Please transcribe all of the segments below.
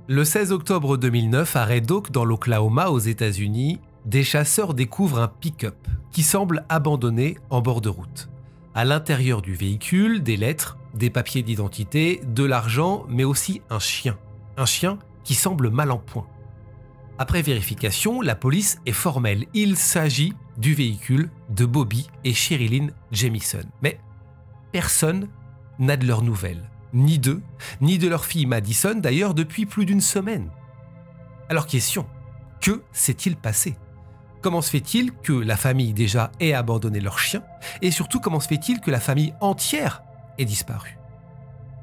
Le 16 octobre 2009, à Red Oak, dans l'Oklahoma, aux États-Unis, des chasseurs découvrent un pick-up qui semble abandonné en bord de route. À l'intérieur du véhicule, des lettres, des papiers d'identité, de l'argent, mais aussi un chien. Un chien qui semble mal en point. Après vérification, la police est formelle. Il s'agit du véhicule de Bobby et Sherilyn Jamison. Mais personne n'a de leurs nouvelles. Ni d'eux, ni de leur fille Madison, d'ailleurs depuis plus d'une semaine. Alors question, que s'est-il passé? Comment se fait-il que la famille déjà ait abandonné leur chien? Et surtout, comment se fait-il que la famille entière ait disparu?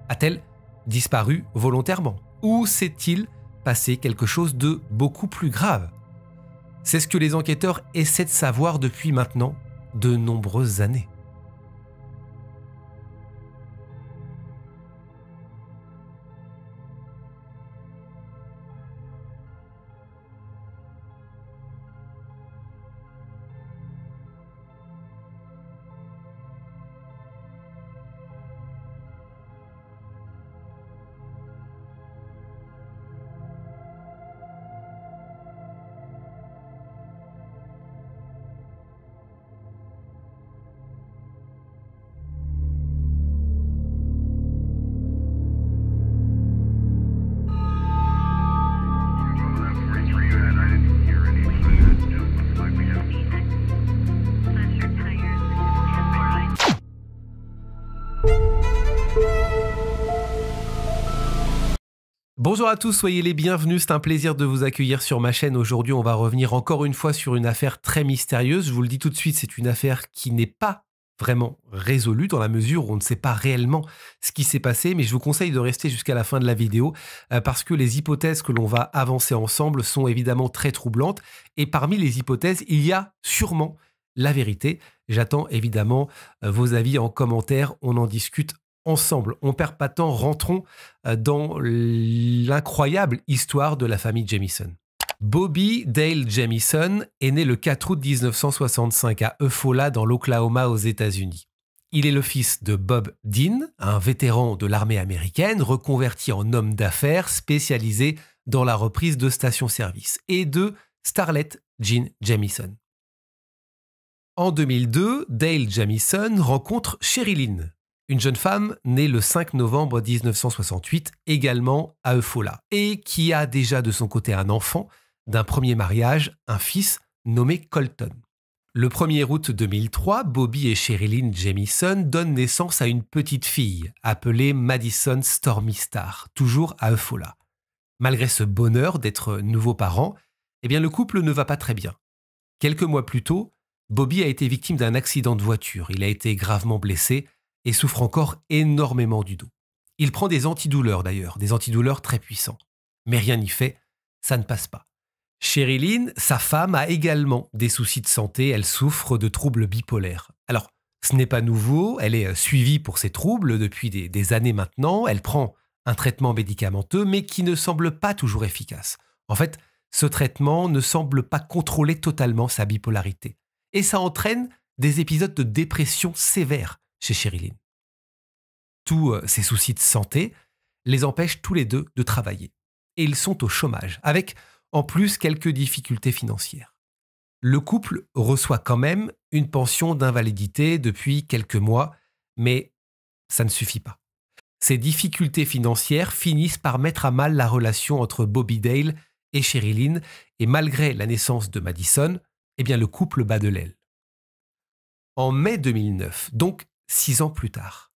A-t-elle disparu volontairement? Ou s'est-il passé quelque chose de beaucoup plus grave? C'est ce que les enquêteurs essaient de savoir depuis maintenant de nombreuses années. Bonjour à tous, soyez les bienvenus, c'est un plaisir de vous accueillir sur ma chaîne. Aujourd'hui, on va revenir encore une fois sur une affaire très mystérieuse. Je vous le dis tout de suite, c'est une affaire qui n'est pas vraiment résolue dans la mesure où on ne sait pas réellement ce qui s'est passé, mais je vous conseille de rester jusqu'à la fin de la vidéo parce que les hypothèses que l'on va avancer ensemble sont évidemment très troublantes et parmi les hypothèses, il y a sûrement la vérité. J'attends évidemment vos avis en commentaire, on en discute ensemble. On perd pas de temps, rentrons dans l'incroyable histoire de la famille Jamison. Bobby Dale Jamison est né le 4 août 1965 à Eufaula dans l'Oklahoma aux États-Unis. Il est le fils de Bob Dean, un vétéran de l'armée américaine reconverti en homme d'affaires spécialisé dans la reprise de stations-service, et de Starlet Jean Jamison. En 2002, Dale Jamison rencontre Sherilyn, une jeune femme née le 5 novembre 1968, également à Eufaula, et qui a déjà de son côté un enfant d'un premier mariage, un fils nommé Colton. Le 1er août 2003, Bobby et Sherilyn Jamison donnent naissance à une petite fille appelée Madison Stormy Star, toujours à Eufaula. Malgré ce bonheur d'être nouveaux parents, eh bien le couple ne va pas très bien. Quelques mois plus tôt, Bobby a été victime d'un accident de voiture. Il a été gravement blessé et souffre encore énormément du dos. Il prend des antidouleurs d'ailleurs, des antidouleurs très puissants. Mais rien n'y fait, ça ne passe pas. Sherilyn, sa femme, a également des soucis de santé, elle souffre de troubles bipolaires. Alors, ce n'est pas nouveau, elle est suivie pour ces troubles depuis des années maintenant, elle prend un traitement médicamenteux, mais qui ne semble pas toujours efficace. En fait, ce traitement ne semble pas contrôler totalement sa bipolarité. Et ça entraîne des épisodes de dépression sévères chez Sherilyn. Tous ces soucis de santé les empêchent tous les deux de travailler. Et ils sont au chômage, avec en plus quelques difficultés financières. Le couple reçoit quand même une pension d'invalidité depuis quelques mois, mais ça ne suffit pas. Ces difficultés financières finissent par mettre à mal la relation entre Bobby Dale et Sherilyn, et malgré la naissance de Madison, eh bien le couple bat de l'aile. En mai 2009, donc 6 ans plus tard,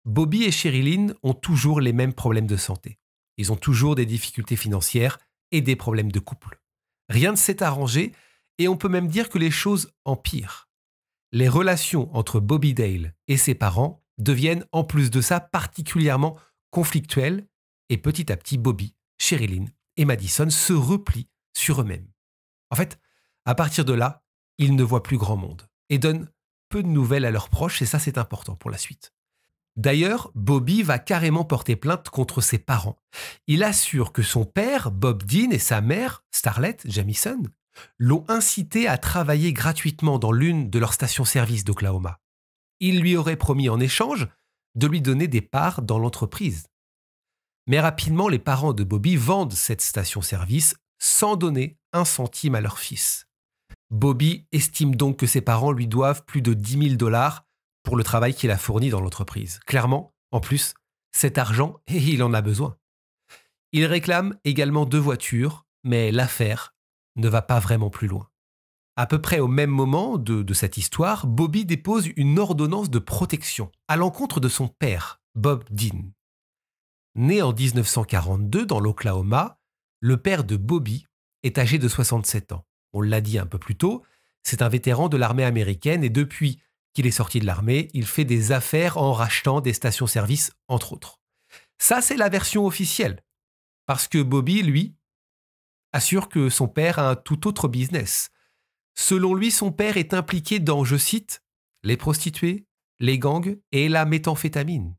Bobby et Sherilyn ont toujours les mêmes problèmes de santé. Ils ont toujours des difficultés financières et des problèmes de couple. Rien ne s'est arrangé et on peut même dire que les choses empirent. Les relations entre Bobby Dale et ses parents deviennent en plus de ça particulièrement conflictuelles et petit à petit Bobby, Sherilyn et Madison se replient sur eux-mêmes. En fait, à partir de là, ils ne voient plus grand monde et donnent peu de nouvelles à leurs proches et ça c'est important pour la suite. D'ailleurs, Bobby va carrément porter plainte contre ses parents. Il assure que son père, Bob Dean, et sa mère, Starlet Jamison, l'ont incité à travailler gratuitement dans l'une de leurs stations-service d'Oklahoma. Il lui aurait promis en échange de lui donner des parts dans l'entreprise. Mais rapidement, les parents de Bobby vendent cette station-service sans donner un centime à leur fils. Bobby estime donc que ses parents lui doivent plus de 10 000 $ pour le travail qu'il a fourni dans l'entreprise. Clairement, en plus, cet argent, il en a besoin. Il réclame également 2 voitures, mais l'affaire ne va pas vraiment plus loin. À peu près au même moment de cette histoire, Bobby dépose une ordonnance de protection à l'encontre de son père, Bob Dean. Né en 1942 dans l'Oklahoma, le père de Bobby est âgé de 67 ans. On l'a dit un peu plus tôt, c'est un vétéran de l'armée américaine et depuis qu'il est sorti de l'armée, il fait des affaires en rachetant des stations-service, entre autres. Ça, c'est la version officielle. Parce que Bobby, lui, assure que son père a un tout autre business. Selon lui, son père est impliqué dans, je cite, « les prostituées, les gangs et la méthamphétamine ».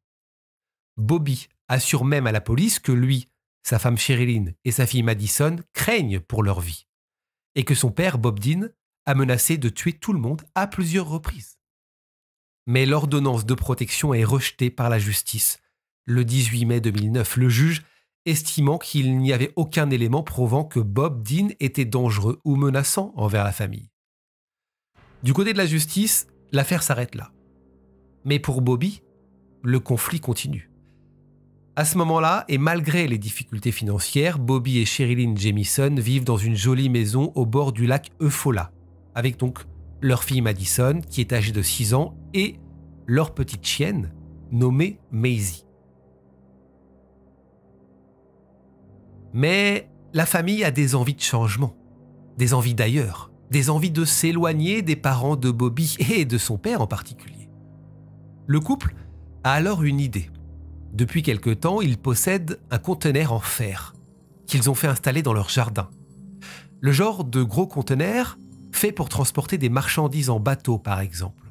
Bobby assure même à la police que lui, sa femme Sherilyn et sa fille Madison craignent pour leur vie et que son père, Bob Dean, a menacé de tuer tout le monde à plusieurs reprises. Mais l'ordonnance de protection est rejetée par la justice le 18 mai 2009, le juge estimant qu'il n'y avait aucun élément prouvant que Bob Dean était dangereux ou menaçant envers la famille. Du côté de la justice, l'affaire s'arrête là. Mais pour Bobby, le conflit continue. À ce moment-là, et malgré les difficultés financières, Bobby et Sherilyn Jamison vivent dans une jolie maison au bord du lac Eufaula, avec donc leur fille Madison, qui est âgée de 6 ans, et leur petite chienne, nommée Maisie. Mais la famille a des envies de changement, des envies d'ailleurs, des envies de s'éloigner des parents de Bobby et de son père en particulier. Le couple a alors une idée. Depuis quelque temps, ils possèdent un conteneur en fer qu'ils ont fait installer dans leur jardin. Le genre de gros conteneur fait pour transporter des marchandises en bateau, par exemple.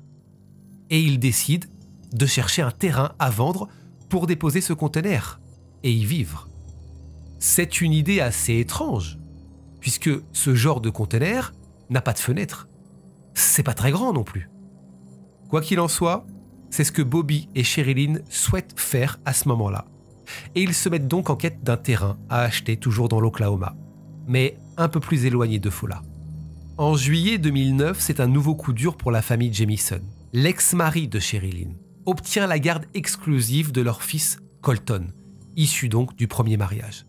Et ils décident de chercher un terrain à vendre pour déposer ce conteneur et y vivre. C'est une idée assez étrange, puisque ce genre de conteneur n'a pas de fenêtre. C'est pas très grand non plus. Quoi qu'il en soit, c'est ce que Bobby et Sherilyn souhaitent faire à ce moment-là. Et ils se mettent donc en quête d'un terrain à acheter toujours dans l'Oklahoma, mais un peu plus éloigné de Fola. En juillet 2009, c'est un nouveau coup dur pour la famille Jamison. L'ex-mari de Sherilyn obtient la garde exclusive de leur fils Colton, issu donc du premier mariage.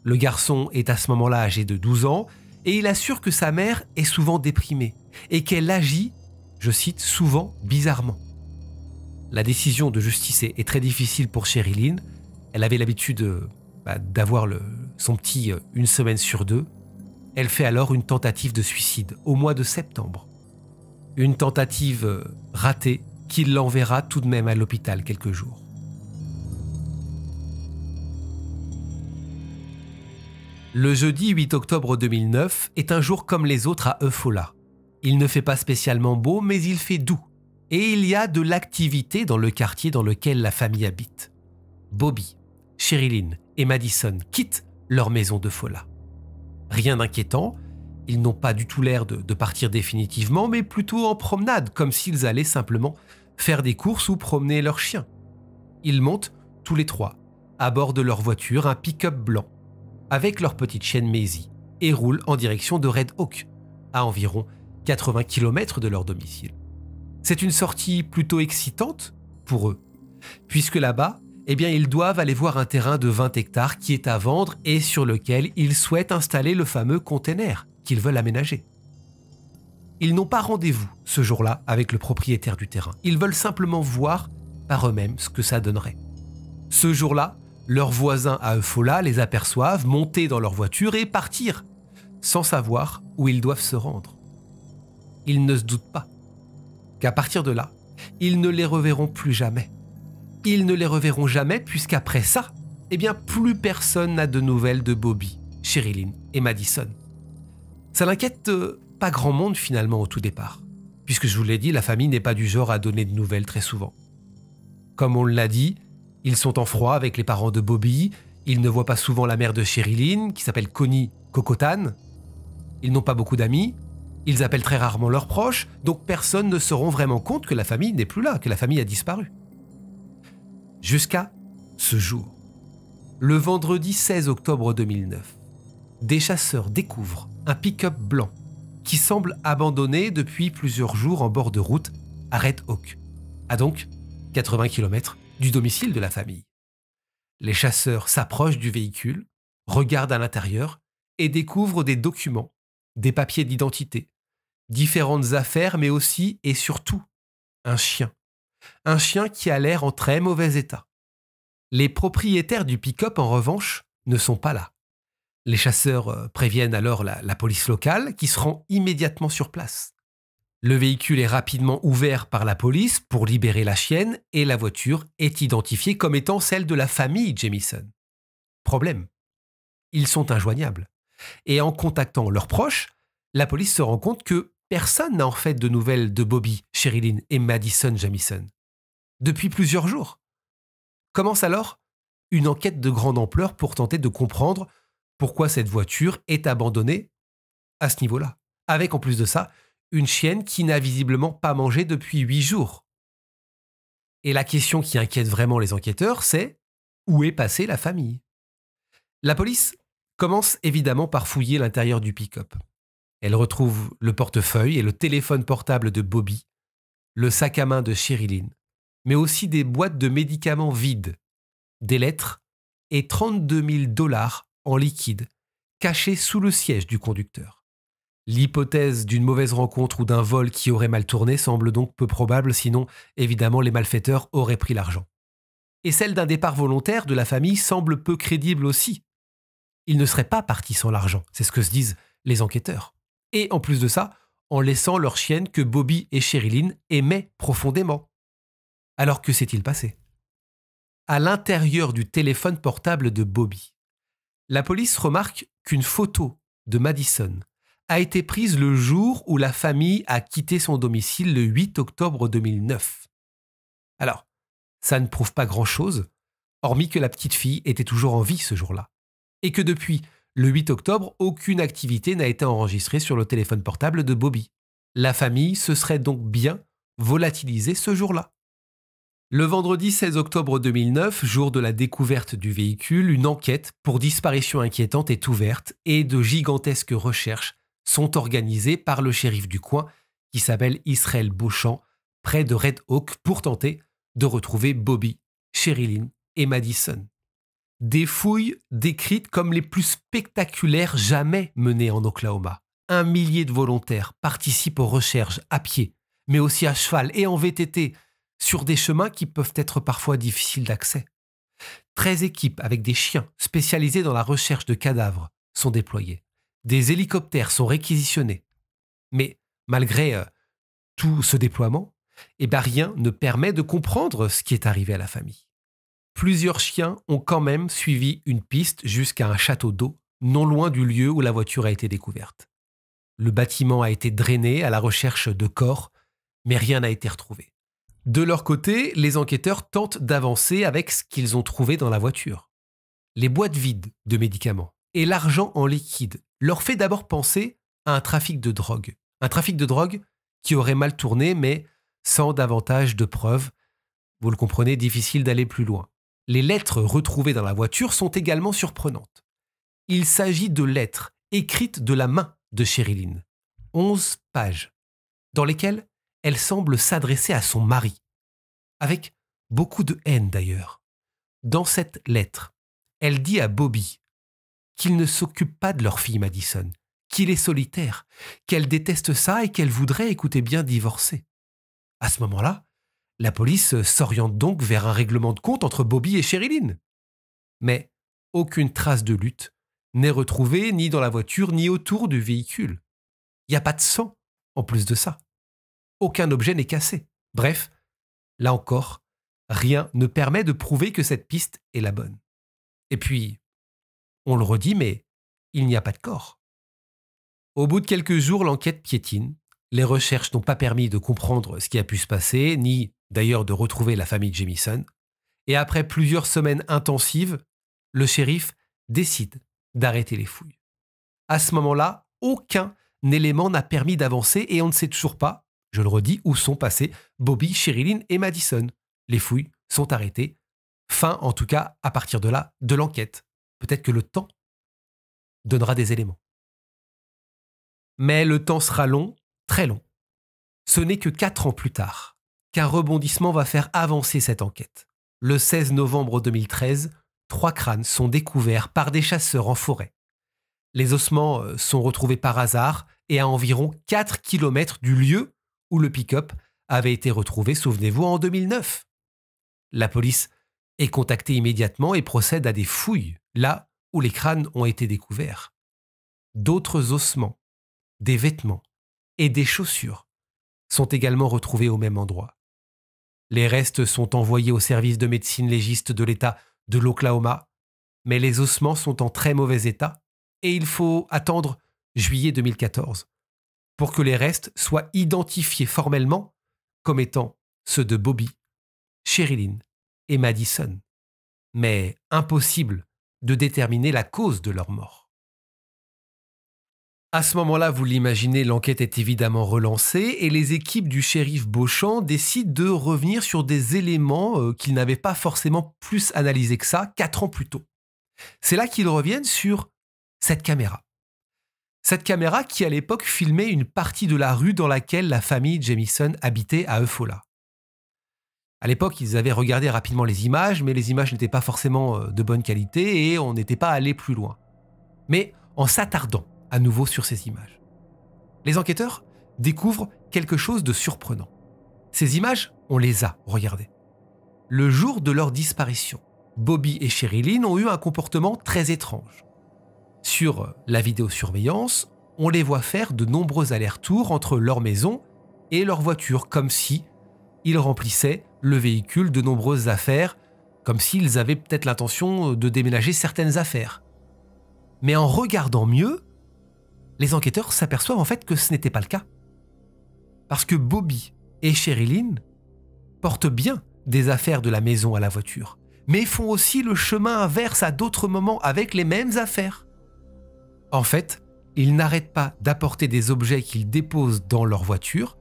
Le garçon est à ce moment-là âgé de 12 ans et il assure que sa mère est souvent déprimée et qu'elle agit, je cite, souvent bizarrement. La décision de justice est très difficile pour Sherilyn. Elle avait l'habitude d'avoir son petit une semaine sur 2. Elle fait alors une tentative de suicide au mois de septembre. Une tentative ratée qui l'enverra tout de même à l'hôpital quelques jours. Le jeudi 8 octobre 2009 est un jour comme les autres à Eufaula. Il ne fait pas spécialement beau, mais il fait doux. Et il y a de l'activité dans le quartier dans lequel la famille habite. Bobby, Sherilyn et Madison quittent leur maison de Fola. Rien d'inquiétant, ils n'ont pas du tout l'air de partir définitivement, mais plutôt en promenade, comme s'ils allaient simplement faire des courses ou promener leurs chiens. Ils montent, tous les trois, à bord de leur voiture, un pick-up blanc, avec leur petite chienne Maisie, et roulent en direction de Red Oak, à environ 80 km de leur domicile. C'est une sortie plutôt excitante pour eux, puisque là-bas, ils doivent aller voir un terrain de 20 hectares qui est à vendre et sur lequel ils souhaitent installer le fameux container qu'ils veulent aménager. Ils n'ont pas rendez-vous ce jour-là avec le propriétaire du terrain. Ils veulent simplement voir par eux-mêmes ce que ça donnerait. Ce jour-là, leurs voisins à Eufaula les aperçoivent monter dans leur voiture et partir, sans savoir où ils doivent se rendre. Ils ne se doutent pas qu'à partir de là, ils ne les reverront plus jamais. Ils ne les reverront jamais puisqu'après ça, plus personne n'a de nouvelles de Bobby, Sherilyn et Madison. Ça n'inquiète pas grand monde finalement au tout départ, puisque je vous l'ai dit, la famille n'est pas du genre à donner de nouvelles très souvent. Comme on l'a dit, ils sont en froid avec les parents de Bobby, ils ne voient pas souvent la mère de Sherilyn, qui s'appelle Connie Cocotan. Ils n'ont pas beaucoup d'amis, ils appellent très rarement leurs proches, donc personne ne se rend vraiment compte que la famille n'est plus là, que la famille a disparu. Jusqu'à ce jour. Le vendredi 16 octobre 2009, des chasseurs découvrent un pick-up blanc qui semble abandonné depuis plusieurs jours en bord de route à Red Oak, à donc 80 km du domicile de la famille. Les chasseurs s'approchent du véhicule, regardent à l'intérieur et découvrent des documents, des papiers d'identité, différentes affaires, mais aussi et surtout un chien. Un chien qui a l'air en très mauvais état. Les propriétaires du pick-up, en revanche, ne sont pas là. Les chasseurs préviennent alors la police locale qui se rend immédiatement sur place. Le véhicule est rapidement ouvert par la police pour libérer la chienne et la voiture est identifiée comme étant celle de la famille Jamison. Problème, ils sont injoignables. Et en contactant leurs proches, la police se rend compte que personne n'a en fait de nouvelles de Bobby, Sherilyn et Madison Jamison. Depuis plusieurs jours. Commence alors une enquête de grande ampleur pour tenter de comprendre pourquoi cette voiture est abandonnée à ce niveau-là. Avec en plus de ça, une chienne qui n'a visiblement pas mangé depuis 8 jours. Et la question qui inquiète vraiment les enquêteurs, c'est où est passée la famille? La police commence évidemment par fouiller l'intérieur du pick-up. Elle retrouve le portefeuille et le téléphone portable de Bobby, le sac à main de Sherilyn, mais aussi des boîtes de médicaments vides, des lettres et 32 000 $ en liquide cachés sous le siège du conducteur. L'hypothèse d'une mauvaise rencontre ou d'un vol qui aurait mal tourné semble donc peu probable, sinon évidemment les malfaiteurs auraient pris l'argent. Et celle d'un départ volontaire de la famille semble peu crédible aussi. Ils ne seraient pas partis sans l'argent, c'est ce que se disent les enquêteurs. Et en plus de ça, en laissant leur chienne que Bobby et Sherilyn aimaient profondément. Alors que s'est-il passé? À l'intérieur du téléphone portable de Bobby, la police remarque qu'une photo de Madison a été prise le jour où la famille a quitté son domicile le 8 octobre 2009. Alors, ça ne prouve pas grand-chose, hormis que la petite fille était toujours en vie ce jour-là. Et que depuis le 8 octobre, aucune activité n'a été enregistrée sur le téléphone portable de Bobby. La famille se serait donc bien volatilisée ce jour-là. Le vendredi 16 octobre 2009, jour de la découverte du véhicule, une enquête pour disparition inquiétante est ouverte et de gigantesques recherches sont organisées par le shérif du coin qui s'appelle Israël Beauchamp près de Red Oak pour tenter de retrouver Bobby, Sherilyn et Madison. Des fouilles décrites comme les plus spectaculaires jamais menées en Oklahoma. 1 millier de volontaires participent aux recherches à pied, mais aussi à cheval et en VTT, sur des chemins qui peuvent être parfois difficiles d'accès. 13 équipes avec des chiens spécialisés dans la recherche de cadavres sont déployées. Des hélicoptères sont réquisitionnés. Mais malgré tout ce déploiement, rien ne permet de comprendre ce qui est arrivé à la famille. Plusieurs chiens ont quand même suivi une piste jusqu'à un château d'eau, non loin du lieu où la voiture a été découverte. Le bâtiment a été drainé à la recherche de corps, mais rien n'a été retrouvé. De leur côté, les enquêteurs tentent d'avancer avec ce qu'ils ont trouvé dans la voiture. Les boîtes vides de médicaments et l'argent en liquide leur fait d'abord penser à un trafic de drogue. Un trafic de drogue qui aurait mal tourné, mais sans davantage de preuves. Vous le comprenez, difficile d'aller plus loin. Les lettres retrouvées dans la voiture sont également surprenantes. Il s'agit de lettres écrites de la main de Sherilyn. 11 pages, dans lesquelles elle semble s'adresser à son mari, avec beaucoup de haine d'ailleurs. Dans cette lettre, elle dit à Bobby qu'il ne s'occupe pas de leur fille Madison, qu'il est solitaire, qu'elle déteste ça et qu'elle voudrait, écoutez bien, divorcer. À ce moment-là, la police s'oriente donc vers un règlement de compte entre Bobby et Sherilyn. Mais aucune trace de lutte n'est retrouvée ni dans la voiture ni autour du véhicule. Il n'y a pas de sang en plus de ça. Aucun objet n'est cassé. Bref, là encore, rien ne permet de prouver que cette piste est la bonne. Et puis, on le redit, mais il n'y a pas de corps. Au bout de quelques jours, l'enquête piétine. Les recherches n'ont pas permis de comprendre ce qui a pu se passer, ni d'ailleurs de retrouver la famille Jamison. Et après plusieurs semaines intensives, le shérif décide d'arrêter les fouilles. À ce moment-là, aucun élément n'a permis d'avancer et on ne sait toujours pas, je le redis, où sont passés Bobby, Sherilyn et Madison. Les fouilles sont arrêtées. Fin, en tout cas, à partir de là, de l'enquête. Peut-être que le temps donnera des éléments. Mais le temps sera long, très long. Ce n'est que 4 ans plus tard qu'un rebondissement va faire avancer cette enquête. Le 16 novembre 2013, 3 crânes sont découverts par des chasseurs en forêt. Les ossements sont retrouvés par hasard et à environ 4 km du lieu où le pick-up avait été retrouvé, souvenez-vous, en 2009. La police est contactée immédiatement et procède à des fouilles, là où les crânes ont été découverts. D'autres ossements, des vêtements et des chaussures sont également retrouvés au même endroit. Les restes sont envoyés au service de médecine légiste de l'État de l'Oklahoma, mais les ossements sont en très mauvais état et il faut attendre juillet 2014 pour que les restes soient identifiés formellement comme étant ceux de Bobby, Sherilyn et Madison. Mais impossible de déterminer la cause de leur mort. À ce moment-là, vous l'imaginez, l'enquête est évidemment relancée et les équipes du shérif Beauchamp décident de revenir sur des éléments qu'ils n'avaient pas forcément plus analysés que ça 4 ans plus tôt. C'est là qu'ils reviennent sur cette caméra. Cette caméra qui, à l'époque, filmait une partie de la rue dans laquelle la famille Jamison habitait à Eufaula. À l'époque, ils avaient regardé rapidement les images, mais les images n'étaient pas forcément de bonne qualité et on n'était pas allé plus loin. Mais en s'attardant à nouveau sur ces images, les enquêteurs découvrent quelque chose de surprenant. Ces images, on les a regardées. Le jour de leur disparition, Bobby et Sherilyn ont eu un comportement très étrange. Sur la vidéosurveillance, on les voit faire de nombreux allers-retours entre leur maison et leur voiture, comme si ils remplissaient le véhicule de nombreuses affaires, comme s'ils avaient peut-être l'intention de déménager certaines affaires. Mais en regardant mieux, les enquêteurs s'aperçoivent en fait que ce n'était pas le cas. Parce que Bobby et Sherilyn portent bien des affaires de la maison à la voiture, mais font aussi le chemin inverse à d'autres moments avec les mêmes affaires. En fait, ils n'arrêtent pas d'apporter des objets qu'ils déposent dans leur voiture,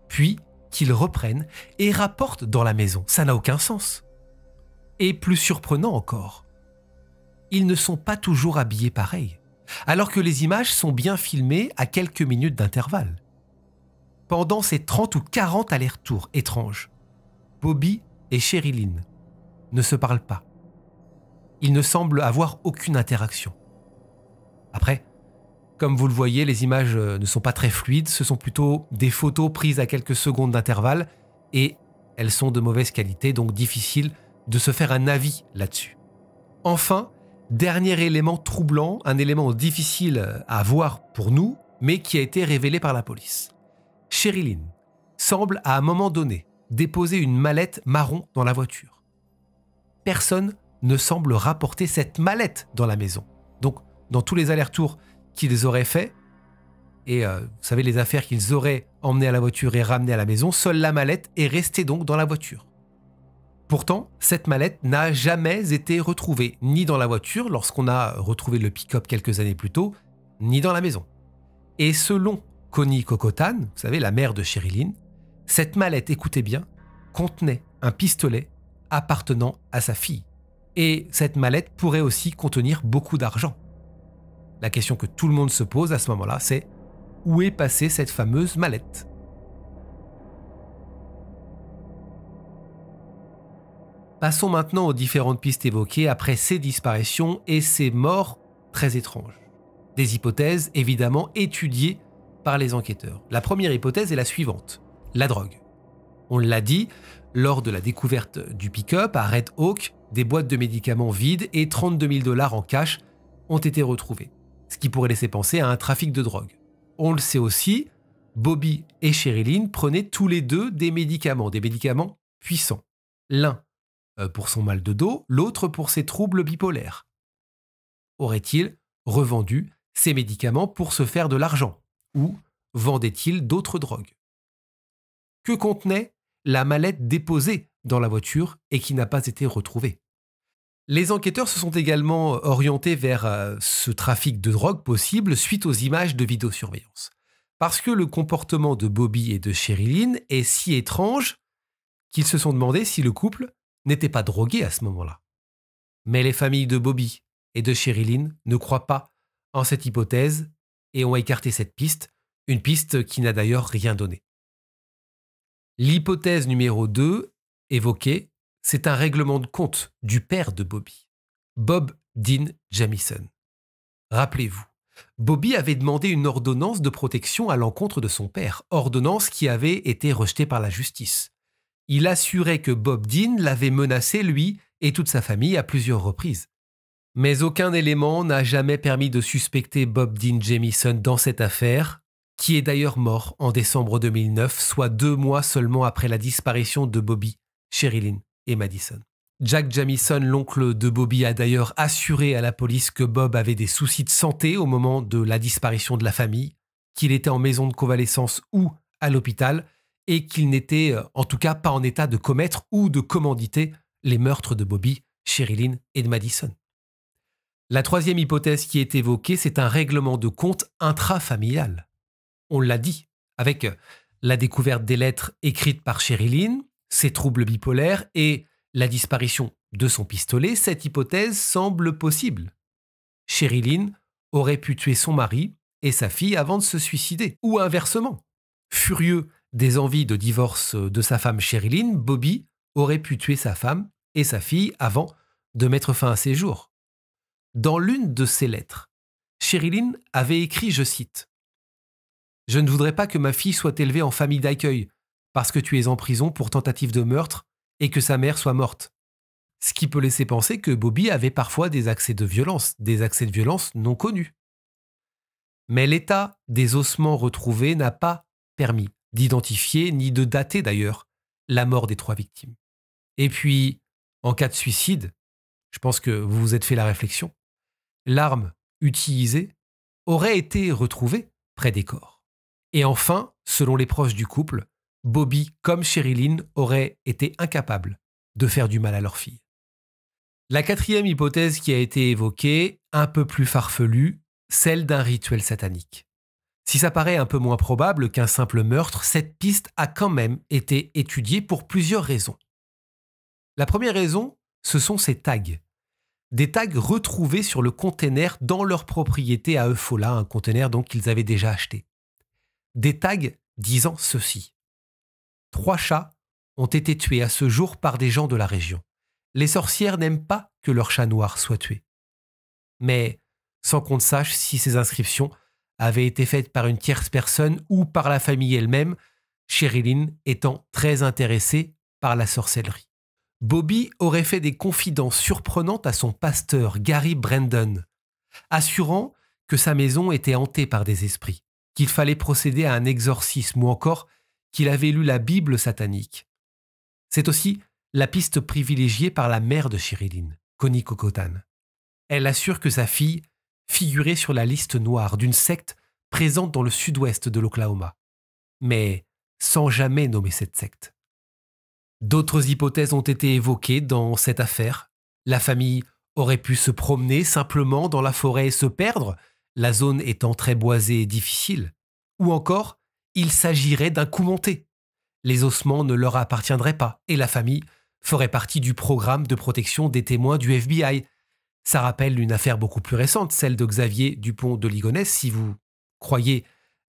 puis qu'ils reprennent et rapportent dans la maison. Ça n'a aucun sens. Et plus surprenant encore, ils ne sont pas toujours habillés pareil, alors que les images sont bien filmées à quelques minutes d'intervalle. Pendant ces 30 ou 40 allers-retours étranges, Bobby et Sherilyn ne se parlent pas. Ils ne semblent avoir aucune interaction. Après, comme vous le voyez, les images ne sont pas très fluides, ce sont plutôt des photos prises à quelques secondes d'intervalle et elles sont de mauvaise qualité, donc difficile de se faire un avis là-dessus. Enfin, dernier élément troublant, un élément difficile à voir pour nous, mais qui a été révélé par la police. Sherilyn semble à un moment donné déposer une mallette marron dans la voiture. Personne ne semble rapporter cette mallette dans la maison. Donc, dans tous les allers-retours qu'ils auraient faits, et vous savez, les affaires qu'ils auraient emmenées à la voiture et ramenées à la maison, seule la mallette est restée donc dans la voiture. Pourtant, cette mallette n'a jamais été retrouvée, ni dans la voiture lorsqu'on a retrouvé le pick-up quelques années plus tôt, ni dans la maison. Et selon Connie Cocotan, vous savez, la mère de Sherilyn, cette mallette, écoutez bien, contenait un pistolet appartenant à sa fille. Et cette mallette pourrait aussi contenir beaucoup d'argent. La question que tout le monde se pose à ce moment-là, c'est où est passée cette fameuse mallette ? Passons maintenant aux différentes pistes évoquées après ces disparitions et ces morts très étranges. Des hypothèses évidemment étudiées par les enquêteurs. La première hypothèse est la suivante, la drogue. On l'a dit, lors de la découverte du pick-up à Red Oak, des boîtes de médicaments vides et 32 000 $ en cash ont été retrouvés, ce qui pourrait laisser penser à un trafic de drogue. On le sait aussi, Bobby et Sherilyn prenaient tous les deux des médicaments puissants. L'un pour son mal de dos, l'autre pour ses troubles bipolaires. Aurait-il revendu ces médicaments pour se faire de l'argent ou vendait-il d'autres drogues ? Que contenait la mallette déposée dans la voiture et qui n'a pas été retrouvée ? Les enquêteurs se sont également orientés vers ce trafic de drogue possible suite aux images de vidéosurveillance. Parce que le comportement de Bobby et de Sherilyn est si étrange qu'ils se sont demandé si le couple n'était pas drogué à ce moment-là. Mais les familles de Bobby et de Sherilyn ne croient pas en cette hypothèse et ont écarté cette piste, une piste qui n'a d'ailleurs rien donné. L'hypothèse numéro 2, évoquée, c'est un règlement de compte du père de Bobby, Bob Dean Jamison. Rappelez-vous, Bobby avait demandé une ordonnance de protection à l'encontre de son père, ordonnance qui avait été rejetée par la justice. Il assurait que Bob Dean l'avait menacé, lui et toute sa famille, à plusieurs reprises. Mais aucun élément n'a jamais permis de suspecter Bob Dean Jamison dans cette affaire, qui est d'ailleurs mort en décembre 2009, soit 2 mois seulement après la disparition de Bobby, Sherilyn et Madison. Jack Jamison, l'oncle de Bobby, a d'ailleurs assuré à la police que Bob avait des soucis de santé au moment de la disparition de la famille, qu'il était en maison de convalescence ou à l'hôpital, et qu'il n'était en tout cas pas en état de commettre ou de commanditer les meurtres de Bobby, Sherilyn et de Madison. La troisième hypothèse qui est évoquée, c'est un règlement de compte intrafamilial. On l'a dit, avec la découverte des lettres écrites par Sherilyn, ses troubles bipolaires et la disparition de son pistolet, cette hypothèse semble possible. Sherilyn aurait pu tuer son mari et sa fille avant de se suicider, ou inversement. Furieux des envies de divorce de sa femme Sherilyn, Bobby aurait pu tuer sa femme et sa fille avant de mettre fin à ses jours. Dans l'une de ses lettres, Sherilyn avait écrit, je cite, « Je ne voudrais pas que ma fille soit élevée en famille d'accueil, parce que tu es en prison pour tentative de meurtre et que sa mère soit morte. » Ce qui peut laisser penser que Bobby avait parfois des accès de violence non connus. Mais l'état des ossements retrouvés n'a pas permis d'identifier, ni de dater d'ailleurs, la mort des 3 victimes. Et puis, en cas de suicide, je pense que vous vous êtes fait la réflexion, l'arme utilisée aurait été retrouvée près des corps. Et enfin, selon les proches du couple, Bobby comme Sherilyn auraient été incapables de faire du mal à leur fille. La quatrième hypothèse qui a été évoquée, un peu plus farfelue, celle d'un rituel satanique. Si ça paraît un peu moins probable qu'un simple meurtre, cette piste a quand même été étudiée pour plusieurs raisons. La première raison, ce sont ces tags. Des tags retrouvés sur le container dans leur propriété à Eufaula, un container donc qu'ils avaient déjà acheté. Des tags disant ceci. 3 chats ont été tués à ce jour par des gens de la région. Les sorcières n'aiment pas que leur chat noir soit tué. Mais sans qu'on ne sache si ces inscriptions avaient été faites par une tierce personne ou par la famille elle-même, Sherilyn étant très intéressée par la sorcellerie. Bobby aurait fait des confidences surprenantes à son pasteur Gary Brandon, assurant que sa maison était hantée par des esprits, qu'il fallait procéder à un exorcisme ou encore qu'il avait lu la Bible satanique. C'est aussi la piste privilégiée par la mère de Sherilyn, Connie Cocotan. Elle assure que sa fille figurait sur la liste noire d'une secte présente dans le sud-ouest de l'Oklahoma, mais sans jamais nommer cette secte. D'autres hypothèses ont été évoquées dans cette affaire. La famille aurait pu se promener simplement dans la forêt et se perdre, la zone étant très boisée et difficile. Ou encore, il s'agirait d'un coup monté. Les ossements ne leur appartiendraient pas et la famille ferait partie du programme de protection des témoins du FBI. Ça rappelle une affaire beaucoup plus récente, celle de Xavier Dupont de Ligonnès, si vous croyez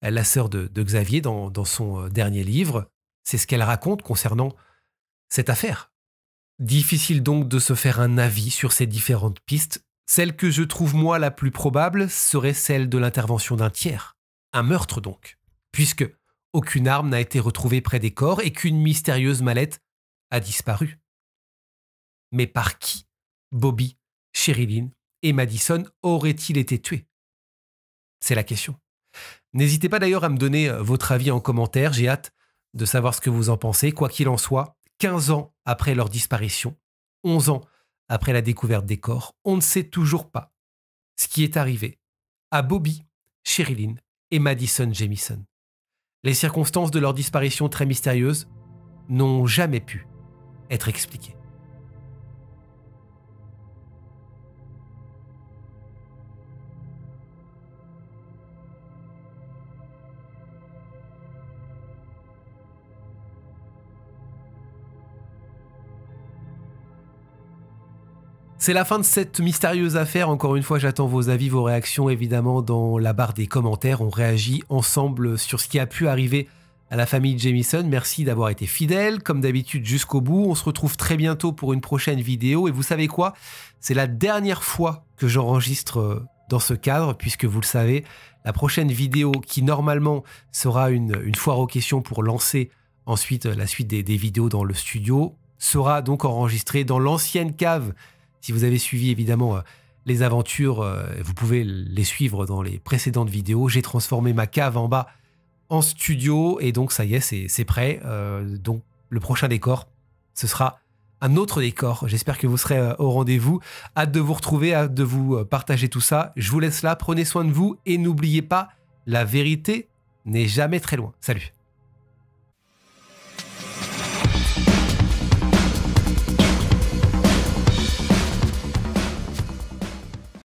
la sœur de Xavier dans son dernier livre. C'est ce qu'elle raconte concernant cette affaire. Difficile donc de se faire un avis sur ces différentes pistes. Celle que je trouve moi la plus probable serait celle de l'intervention d'un tiers. Un meurtre donc, puisque aucune arme n'a été retrouvée près des corps et qu'une mystérieuse mallette a disparu. Mais par qui Bobby, Sherilyn et Madison auraient-ils été tués? C'est la question. N'hésitez pas d'ailleurs à me donner votre avis en commentaire, j'ai hâte de savoir ce que vous en pensez. Quoi qu'il en soit, 15 ans après leur disparition, 11 ans après la découverte des corps, on ne sait toujours pas ce qui est arrivé à Bobby, Sherilyn et Madison Jamison. Les circonstances de leur disparition très mystérieuse n'ont jamais pu être expliquées. C'est la fin de cette mystérieuse affaire. Encore une fois, j'attends vos avis, vos réactions, évidemment, dans la barre des commentaires. On réagit ensemble sur ce qui a pu arriver à la famille Jamieson. Merci d'avoir été fidèles, comme d'habitude, jusqu'au bout. On se retrouve très bientôt pour une prochaine vidéo. Et vous savez quoi? C'est la dernière fois que j'enregistre dans ce cadre, puisque vous le savez, la prochaine vidéo, qui normalement sera une foire aux questions pour lancer ensuite la suite des vidéos dans le studio, sera donc enregistrée dans l'ancienne cave. Si vous avez suivi évidemment les aventures, vous pouvez les suivre dans les précédentes vidéos. J'ai transformé ma cave en bas en studio et donc ça y est, c'est prêt. Donc le prochain décor, ce sera un autre décor. J'espère que vous serez au rendez-vous. Hâte de vous retrouver, hâte de vous partager tout ça. Je vous laisse là, prenez soin de vous et n'oubliez pas, la vérité n'est jamais très loin. Salut!